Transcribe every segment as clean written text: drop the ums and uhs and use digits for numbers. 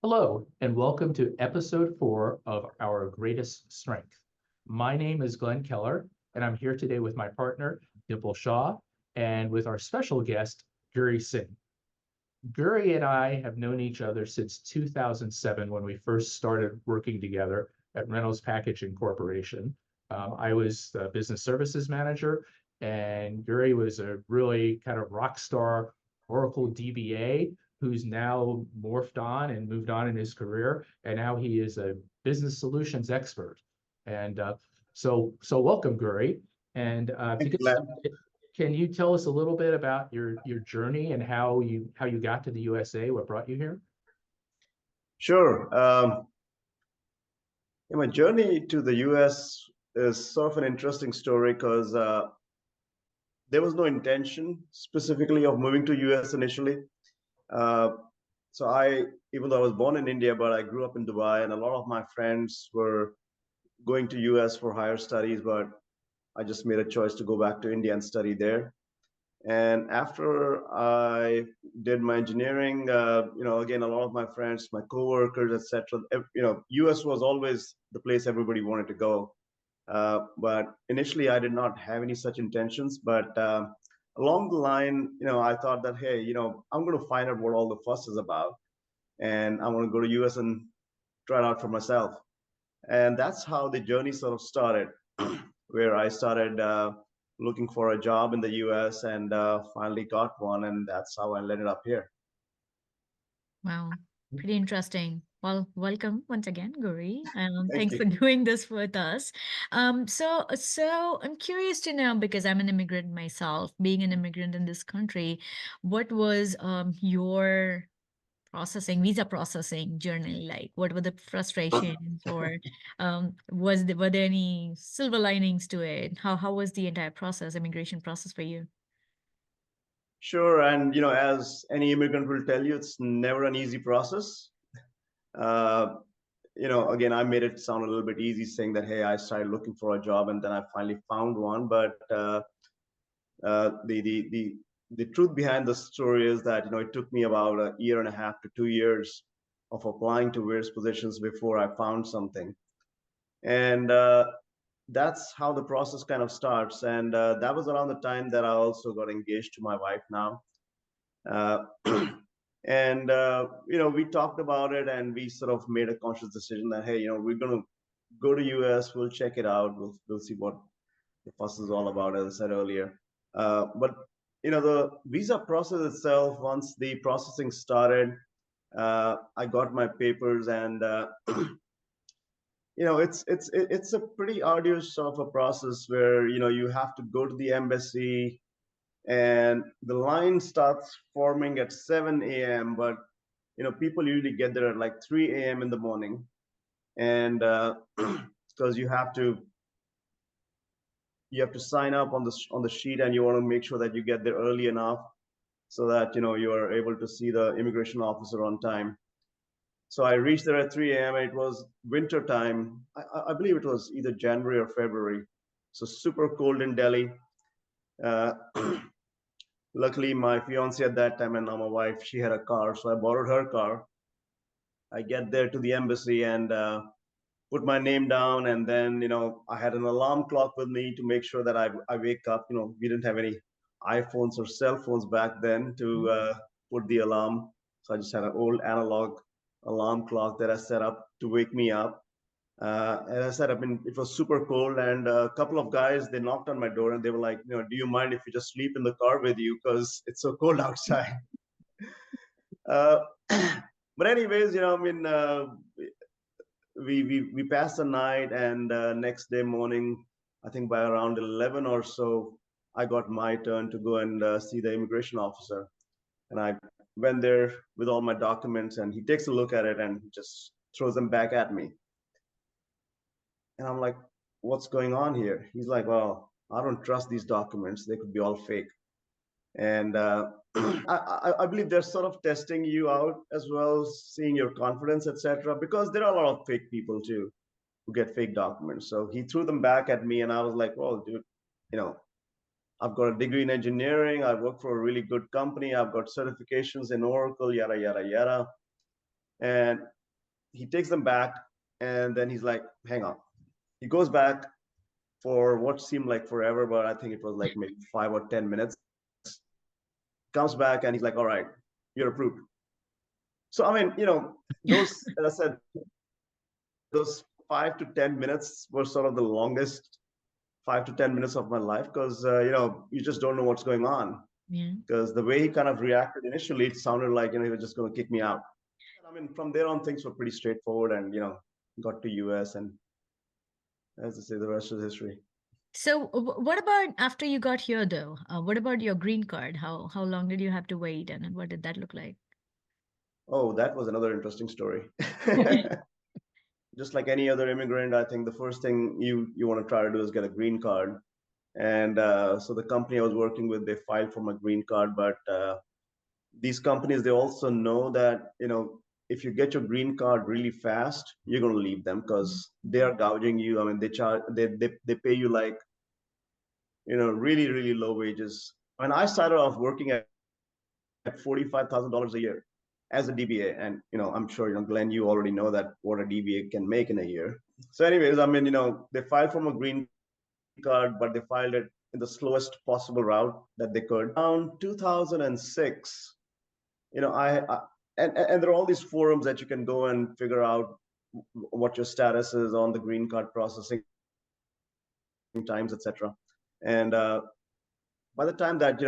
Hello, and welcome to episode 4 of Our Greatest Strength. My name is Glenn Keller, and I'm here today with my partner, Dimple Shaw, and with our special guest, Guri Singh. Guri and I have known each other since 2007 when we first started working together at Reynolds Packaging Corporation. I was the business services manager, and Guri was a really kind of rock star Oracle DBA who's now morphed on and moved on in his career, and now he is a business solutions expert. And so welcome, Guri. And to Thank you, get Glenn. started, can you tell us a little bit about your journey and how you got to the USA? What brought you here? Sure. My journey to the US is sort of an interesting story because there was no intention specifically of moving to US initially. Uh, so even though I was born in India, but I grew up in Dubai, and a lot of my friends were going to US for higher studies, but I just made a choice to go back to India and study there. And after I did my engineering, again, a lot of my friends, my coworkers, etc., US was always the place everybody wanted to go. But initially, I did not have any such intentions. But along the line, I thought that, hey, I'm going to find out what all the fuss is about, and I want to go to US and try it out for myself. And that's how the journey sort of started, where I started looking for a job in the US and finally got one. And that's how I ended up here. Wow, pretty interesting. Well, welcome once again, Guri. Thank Thanks you. for doing this with us. So I'm curious to know because I'm an immigrant myself, being an immigrant in this country, what was your visa processing journey like? What were the frustrations, or were there any silver linings to it? How was the entire process, immigration process for you? Sure. And, as any immigrant will tell you, it's never an easy process. Uh, again, I made it sound a little bit easy saying that, hey, I started looking for a job and then I finally found one. But the truth behind the story is that, it took me about a year and a half to 2 years of applying to various positions before I found something. And that's how the process kind of starts. And that was around the time that I also got engaged to my wife now. Uh, and we talked about it, and we sort of made a conscious decision that, hey, we're going to go to US, we'll check it out, we'll see what the fuss is all about, as I said earlier. But the visa process itself, once the processing started, I got my papers, and it's a pretty arduous sort of a process where you have to go to the embassy, and the line starts forming at 7 a.m. But people usually get there at like 3 a.m. in the morning, and because you have to sign up on the sheet, and you want to make sure that you get there early enough so that you are able to see the immigration officer on time. So I reached there at 3 a.m. and it was winter time. I believe it was either January or February. So super cold in Delhi. Uh, Luckily, my fiance at that time and now my wife, she had a car, so I borrowed her car. I get there to the embassy and put my name down, and then I had an alarm clock with me to make sure that I wake up. We didn't have any iPhones or cell phones back then to put the alarm, so I just had an old analog alarm clock that I set up to wake me up. And I said, I mean, it was super cold, and a couple of guys, they knocked on my door and they were like, do you mind if we just sleep in the car with you because it's so cold outside? Uh, but anyways, I mean, we passed the night, and next day morning, I think by around 11 or so, I got my turn to go and see the immigration officer. And I went there with all my documents, and he takes a look at it and just throws them back at me. And I'm like, what's going on here? He's like, well, I don't trust these documents. They could be all fake. And I believe they're sort of testing you out as well, seeing your confidence, etc. Because there are a lot of fake people too who get fake documents. So he threw them back at me, and I was like, well, dude, you know, I've got a degree in engineering. I work for a really good company. I've got certifications in Oracle, yada, yada, yada. And he takes them back, and then he's like, hang on. He goes back for what seemed like forever, but I think it was like maybe 5 or 10 minutes. Comes back and he's like, all right, you're approved. So, I mean, those, as I said, those 5 to 10 minutes were sort of the longest 5 to 10 minutes of my life, because, you just don't know what's going on. Yeah. Because the way he kind of reacted initially, it sounded like, he was just going to kick me out. I mean, from there on, things were pretty straightforward, and, got to US, and as I say, the rest is history. So what about after you got here though? What about your green card? How long did you have to wait, and what did that look like? Oh, that was another interesting story. Just like any other immigrant, I think the first thing you want to try to do is get a green card. And so the company I was working with, they filed for my green card, but these companies, they also know that, if you get your green card really fast, you're going to leave them because they are gouging you. I mean, they pay you like, really, really low wages. When I started off working at $45,000 a year as a DBA, and I'm sure Glenn, you already know that what a DBA can make in a year. So, anyways, I mean, they filed for a green card, but they filed it in the slowest possible route that they could. Around 2006, I and there are all these forums that you can go and figure out what your status is on the green card processing times, etc. And by the time that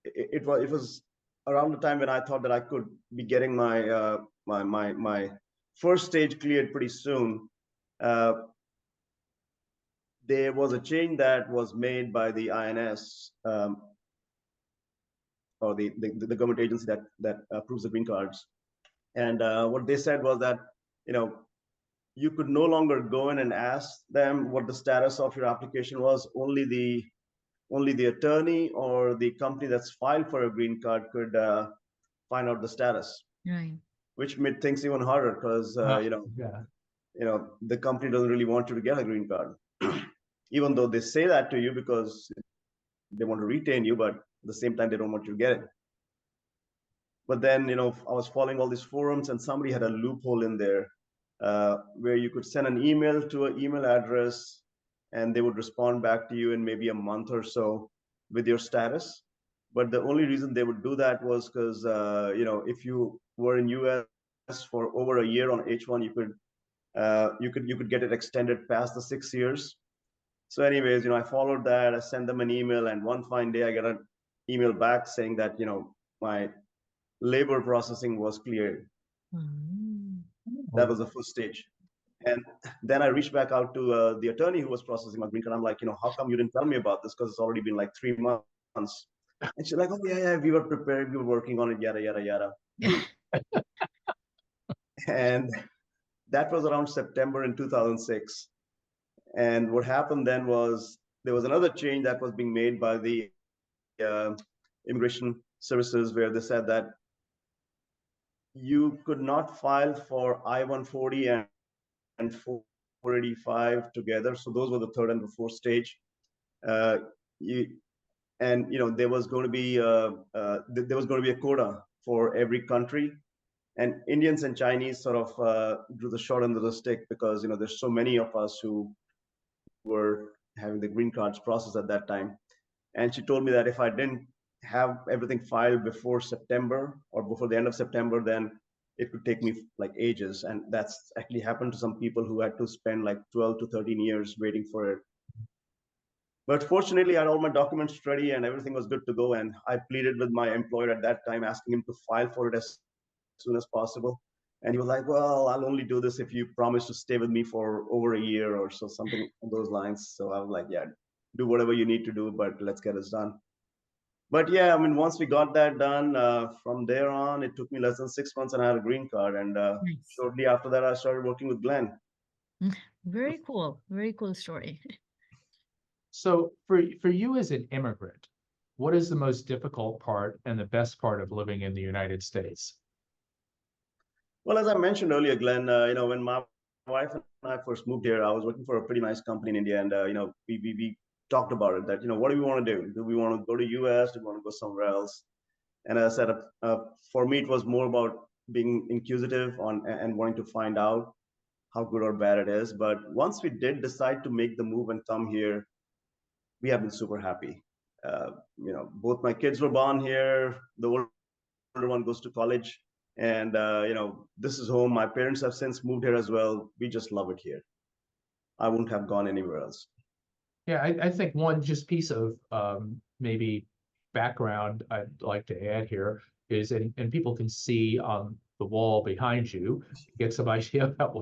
it was around the time when I thought that I could be getting my first stage cleared pretty soon. There was a change that was made by the INS, or the government agency that approves the green cards. And what they said was that you could no longer go in and ask them what the status of your application was. Only the attorney or the company that's filed for a green card could find out the status. Right. Which made things even harder, because Yeah. The company doesn't really want you to get a green card, even though they say that to you because they want to retain you, but at the same time they don't want you to get it. But then I was following all these forums, and somebody had a loophole in there where you could send an email to an email address, and they would respond back to you in maybe a month or so with your status. But the only reason they would do that was because if you were in US for over a year on H1, you could get it extended past the 6 years. So anyways, I followed that. I sent them an email, and one fine day I got an email back saying that my labor processing was cleared. That was the first stage. And then I reached back out to the attorney who was processing my green card. I'm like, how come you didn't tell me about this? Because it's already been like 3 months. And she's like, oh, yeah, we were prepared. We were working on it, yada, yada, yada. And that was around September in 2006. And what happened then was there was another change that was being made by the immigration services, where they said that you could not file for I-140 and 485 together. So those were the third and the fourth stage. There was going to be a quota for every country, and Indians and Chinese sort of drew the short end of the stick, because there's so many of us who were having the green cards processed at that time. And she told me that if I didn't have everything filed before September or before the end of September, then it could take me like ages. And that's actually happened to some people who had to spend like 12 to 13 years waiting for it. But fortunately, I had all my documents ready and everything was good to go. And I pleaded with my employer at that time, asking him to file for it as soon as possible. And he was like, well, I'll only do this if you promise to stay with me for over a year or so, something on those lines. So I was like, yeah, do whatever you need to do, but let's get this done. But yeah, I mean, once we got that done, from there on, it took me less than 6 months and I had a green card. And Nice. shortly after that, I started working with Glenn. Very cool. Very cool story. So for you as an immigrant, what is the most difficult part and the best part of living in the United States? Well, as I mentioned earlier, Glenn, when my wife and I first moved here, I was working for a pretty nice company in India, and we talked about it, that what do we want to do? Do we want to go to US? Do we want to go somewhere else? And as I said, for me, it was more about being inquisitive on and wanting to find out how good or bad it is. But once we did decide to make the move and come here, we have been super happy. Both my kids were born here. The older one goes to college, and this is home. My parents have since moved here as well. We just love it here. I wouldn't have gone anywhere else. Yeah, I think one just piece of maybe background I'd like to add here is, and people can see on the wall behind you, get some idea about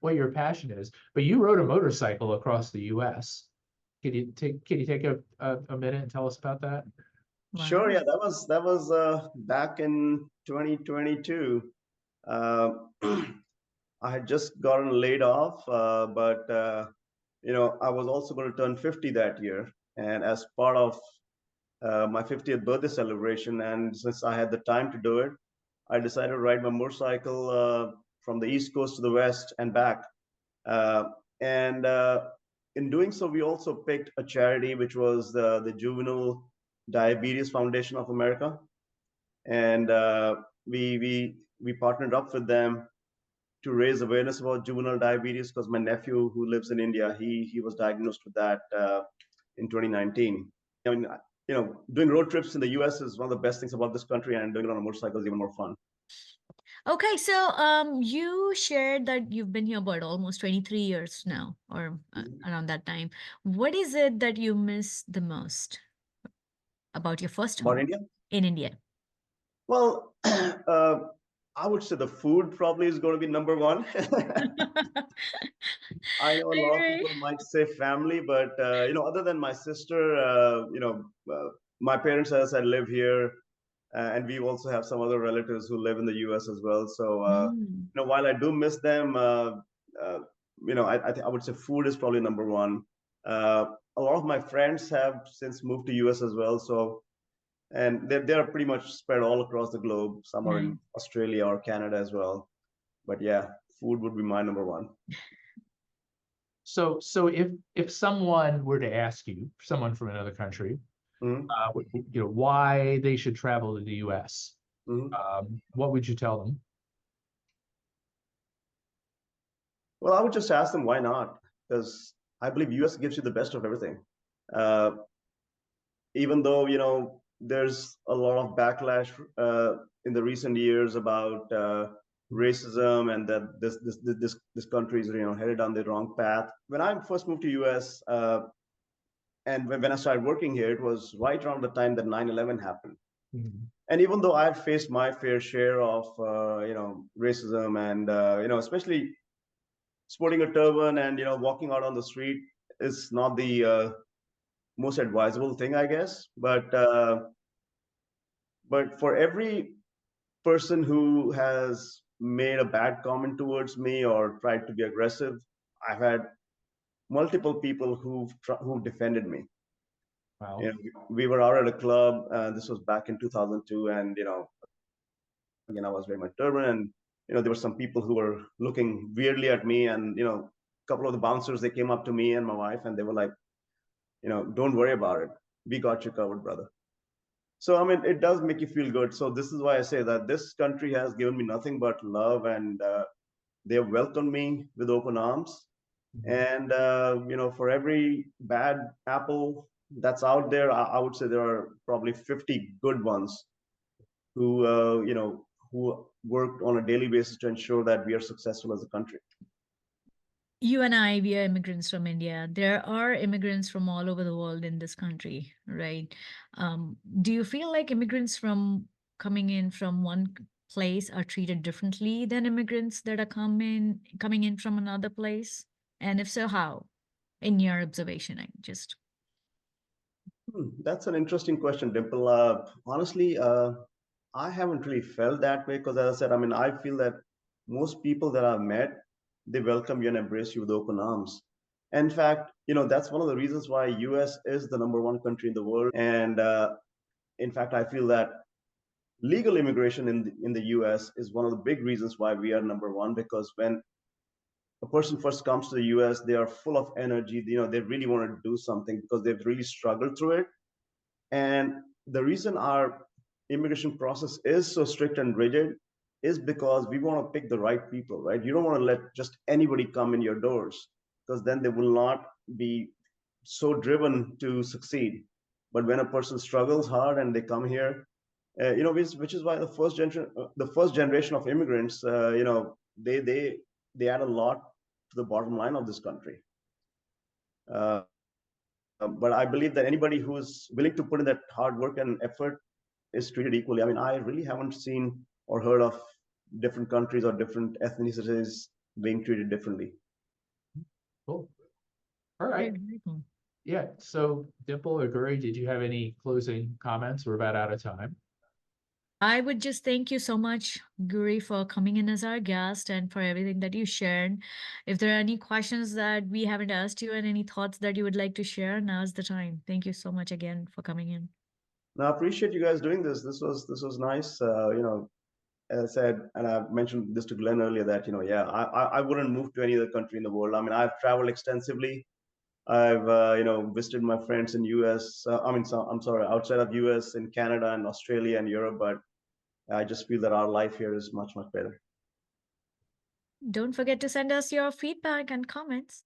what your passion is. But you rode a motorcycle across the U.S. Can you take a minute and tell us about that? Sure, Wow. yeah, that was back in 2022. Uh, I had just gotten laid off, but I was also going to turn 50 that year, and as part of my 50th birthday celebration, and since I had the time to do it, I decided to ride my motorcycle from the East Coast to the West and back. Uh, and in doing so, we also picked a charity, which was the Juvenile Diabetes Foundation of America, and we partnered up with them to raise awareness about juvenile diabetes, because my nephew who lives in India, he was diagnosed with that in 2019. I mean, doing road trips in the US is one of the best things about this country, and doing it on a motorcycle is even more fun. Okay, so you shared that you've been here about almost 23 years now, or around that time. What is it that you miss the most about your first About home India? in India? Well, I would say the food probably is going to be number one. I know a lot of Right. people might say family, but other than my sister, my parents, as I live here, and we also have some other relatives who live in the U.S. as well. So, Mm. while I do miss them, I would say food is probably number one. A lot of my friends have since moved to U.S. as well, so and they're pretty much spread all across the globe. Some are Nice. in Australia or Canada as well. But yeah, food would be my number one. So if someone were to ask you, someone from another country, Mhm, why they should travel to the U.S., mhm. what would you tell them? Well, I would just ask them why not, because I believe US gives you the best of everything. Uh, Even though there's a lot of backlash in the recent years about racism, and that this country is headed down the wrong path. When I first moved to US, and when I started working here, it was right around the time that 9/11 happened. Mhm. And even though I've faced my fair share of racism, and especially sporting a turban and walking out on the street is not the most advisable thing, I guess. But for every person who has made a bad comment towards me or tried to be aggressive, I've had multiple people who defended me. Wow. We were out at a club. This was back in 2002, and again, I was wearing my turban, and there were some people who were looking weirdly at me, and a couple of the bouncers, they came up to me and my wife, and they were like, don't worry about it. We got you covered, brother. So, I mean, it does make you feel good. So this is why I say that this country has given me nothing but love, and they have welcomed me with open arms. Mhm. And, for every bad apple that's out there, I would say there are probably 50 good ones who worked on a daily basis to ensure that we are successful as a country. You and I, we are immigrants from India. There are immigrants from all over the world in this country, right? Do you feel like immigrants from coming in from one place are treated differently than immigrants that are coming in from another place? And if so, how? In your observation, I just. That's an interesting question, Dimple. Honestly, I haven't really felt that way, because, as I said, I mean, I feel that most people that I've met, they welcome you and embrace you with open arms. In fact, that's one of the reasons why US is the number one country in the world. And in fact, I feel that legal immigration in the US is one of the big reasons why we are number one, because when a person first comes to the US, they are full of energy. They really want to do something because they've really struggled through it. And the reason our immigration process is so strict and rigid is because we want to pick the right people, right? You don't want to let just anybody come in your doors, because then they will not be so driven to succeed. But when a person struggles hard and they come here, which is why the first generation of immigrants, they add a lot to the bottom line of this country. But I believe that anybody who's willing to put in that hard work and effort is treated equally. I mean, I really haven't seen or heard of different countries or different ethnicities being treated differently. Cool. All right. Very cool. Yeah. So Dimple or Guri, did you have any closing comments? We're about out of time. I would just thank you so much, Guri, for coming in as our guest and for everything that you shared. If there are any questions that we haven't asked you and any thoughts that you would like to share, now's the time. Thank you so much again for coming in. Now, I appreciate you guys doing this. This was nice. As I said, and I mentioned this to Glenn earlier, that yeah, I wouldn't move to any other country in the world. I mean, I've traveled extensively. I've visited my friends in US. I'm sorry, outside of US, in Canada and Australia and Europe. But I just feel that our life here is much, much better. Don't forget to send us your feedback and comments.